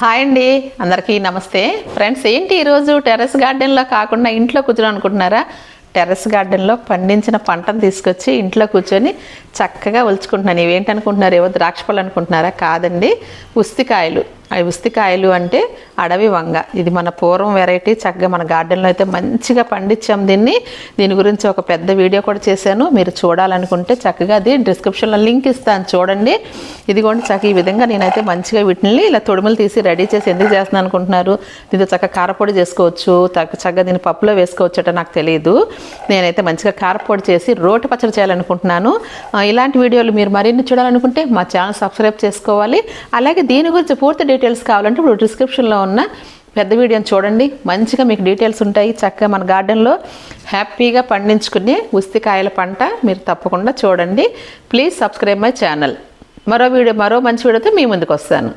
Hi అండి, అందరికీ నమస్తే. ఫ్రెండ్స్, ఏంటి ఈరోజు టెర్రస్ గార్డెన్లో కాకుండా ఇంట్లో కూర్చొని అనుకుంటున్నారా? టెర్రస్ గార్డెన్లో పండించిన పంటను తీసుకొచ్చి ఇంట్లో కూర్చొని చక్కగా ఒలుచుకుంటున్నాను. ఇవేంటనుకుంటున్నారు? ఏవో ద్రాక్ష పళ్ళు అనుకుంటున్నారా? కాదండి, ఉస్తికాయలు. అవి ఉస్తికాయలు అంటే అడవి వంగ. ఇది మన పూర్వం వెరైటీ. చక్కగా మన గార్డెన్లో అయితే మంచిగా పండించాం దీని గురించి ఒక పెద్ద వీడియో కూడా చేశాను. మీరు చూడాలనుకుంటే చక్కగా అది డిస్క్రిప్షన్లో లింక్ ఇస్తాను, చూడండి. ఇదిగోండి, చక్కగా ఈ విధంగా నేనైతే మంచిగా వీటిని ఇలా తొడుములు తీసి రెడీ చేసి ఎందుకు చేస్తున్నాను అనుకుంటున్నారు? దీంతో చక్కగా కారపొడి చేసుకోవచ్చు, చక్కగా దీన్ని పప్పులో వేసుకోవచ్చట, నాకు తెలియదు. నేనైతే మంచిగా కారపొడి చేసి రోటి పచ్చడి చేయాలనుకుంటున్నాను. ఇలాంటి వీడియోలు మీరు మరిన్ని చూడాలనుకుంటే మా ఛానల్ సబ్స్క్రైబ్ చేసుకోవాలి. అలాగే దీని గురించి పూర్తి డీటెయిల్స్ కావాలంటే ఇప్పుడు డిస్క్రిప్షన్లో ఉన్న పెద్ద వీడియోని చూడండి. మంచిగా మీకు డీటెయిల్స్ ఉంటాయి. చక్కగా మన గార్డెన్లో హ్యాపీగా పండించుకునే ఉస్తికాయల పంట మీరు తప్పకుండా చూడండి. Please subscribe my channel. మరో మంచి వీడియోతో మీ ముందుకు వస్తాను.